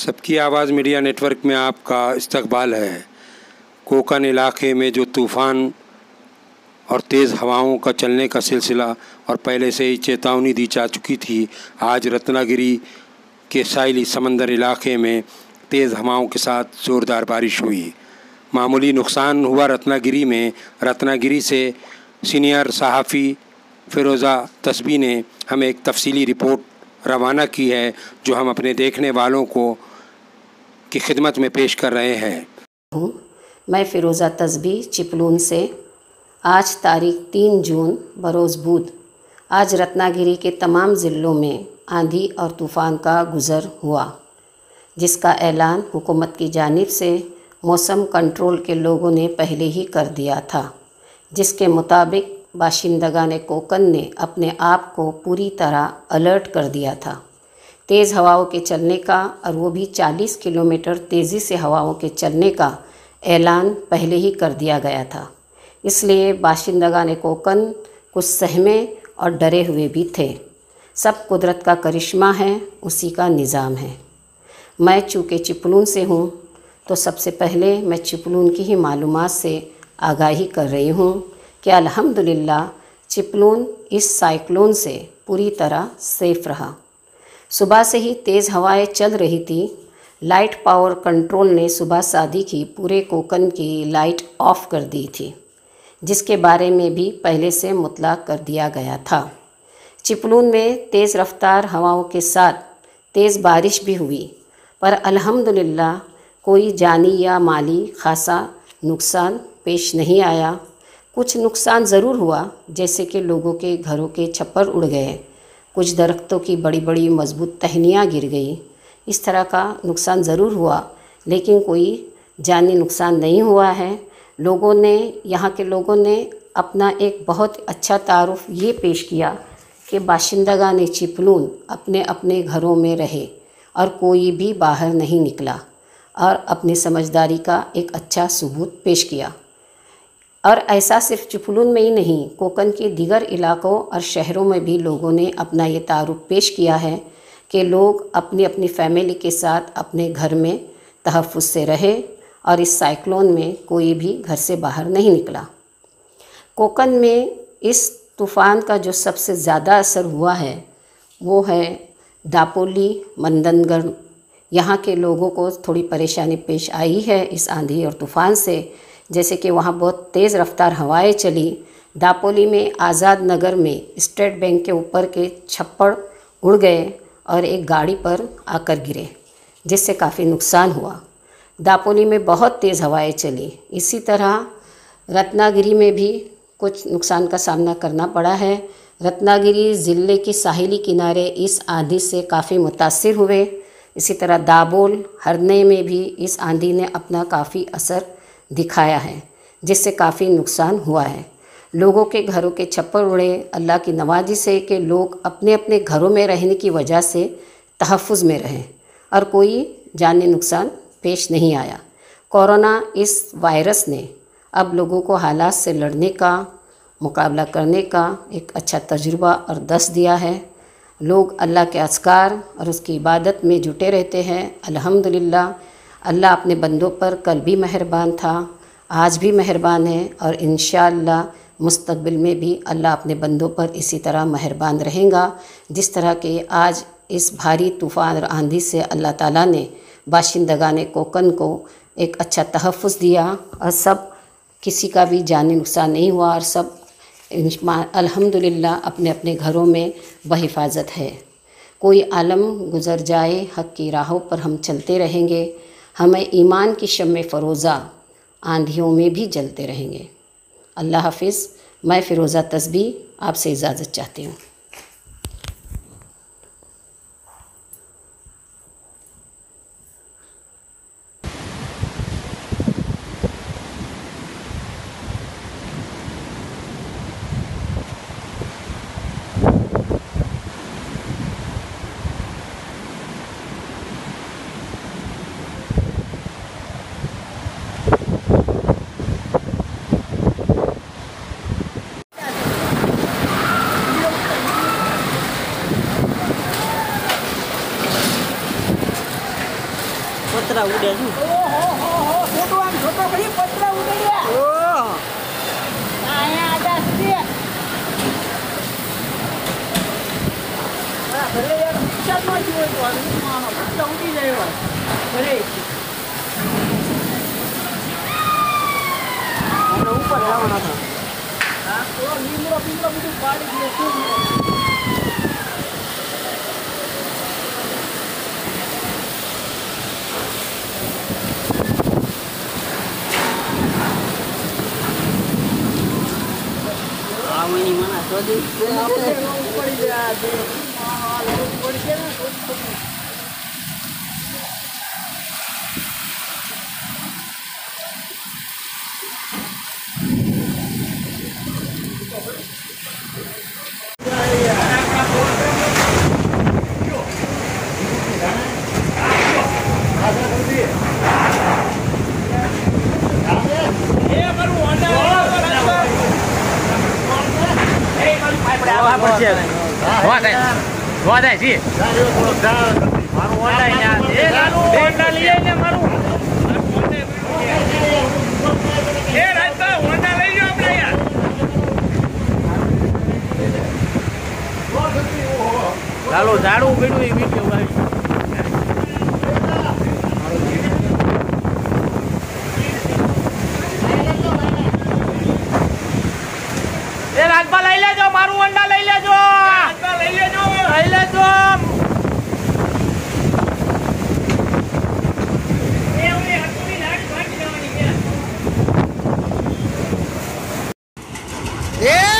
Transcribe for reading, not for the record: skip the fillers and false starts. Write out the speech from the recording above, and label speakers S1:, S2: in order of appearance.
S1: सबकी आवाज़ media network में आपका इस्तकबाल है। कोकन इलाके में जो तूफ़ान और तेज़ हवाओं का चलने का सिलसिला और पहले से ही चेतावनी दी जा चुकी थी, आज रत्नागिरी के साहिली समंदर इलाके में तेज़ हवाओं के साथ ज़ोरदार बारिश हुई। मामूली नुकसान हुआ रत्नागिरी में। रत्नागिरी से सीनियर सहाफ़ी फ़िरोज़ा तस्बी ने हमें एक तफसीली रिपोर्ट रवाना की है, जो हम अपने देखने वालों को की खिदमत में पेश कर रहे हैं।
S2: मैं फ़िरोज़ा तस्बी चिपलून से। आज तारीख 3 जून बरोज़ बुध आज रत्नागिरी के तमाम ज़िलों में आंधी और तूफ़ान का गुज़र हुआ, जिसका ऐलान हुकूमत की जानिब से मौसम कंट्रोल के लोगों ने पहले ही कर दिया था, जिसके मुताबिक बाशिंदगान कोकन ने अपने आप को पूरी तरह अलर्ट कर दिया था। तेज़ हवाओं के चलने का, और वो भी 40 किलोमीटर तेज़ी से हवाओं के चलने का ऐलान पहले ही कर दिया गया था। इसलिए बाशिंदगान कोकन कुछ सहमे और डरे हुए भी थे। सब कुदरत का करिश्मा है, उसी का निज़ाम है। मैं चूँकि चिपलून से हूँ, तो सबसे पहले मैं चिपलून की ही मालूमात से आगाही कर रही हूँ कि अल्हम्दुलिल्लाह चिपलून इस साइक्लोन से पूरी तरह सेफ़ रहा। सुबह से ही तेज़ हवाएं चल रही थी। लाइट पावर कंट्रोल ने सुबह सादिक ही पूरे कोकन की लाइट ऑफ कर दी थी, जिसके बारे में भी पहले से मुतला कर दिया गया था। चिपलून में तेज़ रफ्तार हवाओं के साथ तेज़ बारिश भी हुई, पर अल्हम्दुलिल्लाह कोई जानी या माली खासा नुकसान पेश नहीं आया। कुछ नुकसान ज़रूर हुआ, जैसे कि लोगों के घरों के छप्पर उड़ गए, कुछ दरख्तों की बड़ी बड़ी मजबूत टहनियाँ गिर गई। इस तरह का नुकसान ज़रूर हुआ, लेकिन कोई जानी नुकसान नहीं हुआ है। यहाँ के लोगों ने अपना एक बहुत अच्छा तारुफ ये पेश किया कि बाशिंदगान चिपलून अपने अपने घरों में रहे और कोई भी बाहर नहीं निकला, और अपनी समझदारी का एक अच्छा सबूत पेश किया। और ऐसा सिर्फ चिपलून में ही नहीं, कोकन के दीगर इलाकों और शहरों में भी लोगों ने अपना ये तारुफ पेश किया है कि लोग अपनी अपनी फैमिली के साथ अपने घर में तहफ़्फ़ुज़ से रहे और इस साइक्लोन में कोई भी घर से बाहर नहीं निकला। कोकन में इस तूफ़ान का जो सबसे ज़्यादा असर हुआ है, वो है दापोली, मंडनगढ़। यहाँ के लोगों को थोड़ी परेशानी पेश आई है इस आंधी और तूफ़ान से, जैसे कि वहाँ बहुत तेज़ रफ्तार हवाएं चली। दापोली में आज़ाद नगर में स्टेट बैंक के ऊपर के छप्पड़ उड़ गए और एक गाड़ी पर आकर गिरे, जिससे काफ़ी नुकसान हुआ। दापोली में बहुत तेज़ हवाएं चली। इसी तरह रत्नागिरी में भी कुछ नुकसान का सामना करना पड़ा है। रत्नागिरी ज़िले के साहिली किनारे इस आंधी से काफ़ी मुतासिर हुए। इसी तरह दाबोल, हरने में भी इस आंधी ने अपना काफ़ी असर दिखाया है, जिससे काफ़ी नुकसान हुआ है। लोगों के घरों के छप्पर उड़े। अल्लाह की नवाजी से कि लोग अपने अपने घरों में रहने की वजह से तहफ़्फ़ुज़ में रहें और कोई जानी नुकसान पेश नहीं आया। कोरोना इस वायरस ने अब लोगों को हालात से लड़ने का, मुकाबला करने का एक अच्छा तजुर्बा और दर्स दिया है। लोग अल्लाह के अस्कार और उसकी इबादत में जुटे रहते हैं। अल्हम्दुलिल्लाह अल्लाह अपने बंदों पर कल भी मेहरबान था, आज भी मेहरबान है, और इंशाअल्लाह मुस्तक़बिल में भी अल्लाह अपने बंदों पर इसी तरह मेहरबान रहेगा। जिस तरह के आज इस भारी तूफ़ान और आंधी से अल्लाह ताला ने बाशिंदगान कोकन को एक अच्छा तहफ़्फ़ुज़ दिया और सब किसी का भी जानी नुकसान नहीं हुआ, और सब अल्हम्दुलिल्लाह अपने अपने घरों में बहिफाजत है। कोई आलम गुज़र जाए, हक़ की राहों पर हम चलते रहेंगे। हमें ईमान की शम्मे फ़रोज़ा आंधियों में भी जलते रहेंगे। अल्लाह हाफ़िज़। मैं फ़िरोज़ा तस्बी आपसे इजाज़त चाहती हूँ।
S3: પતરા ઉડે છું
S4: છોટો આમ છોટો કરી પતરા ઉડેડ્યા
S3: ઓહ
S4: અહીંયા આડા સુધી ભલે યાર નુકસાનમાં જ હોય તો આમાં પતરા ઉડી જાય એવા ભલે
S3: અને ઉપર લાવવાના હતા
S4: હા તો લીમડો બીમડો બધું પાડી દે શું
S3: આવની મના શોધી
S4: પડી જાય પડી જાય ને
S3: ચાલો ઝાડું પીડું એ વીડિયો ભાઈ એ રાજભા લઈ લેજો મારું અંડા લઈ લેજો રાજભા લઈ લેજો
S4: એ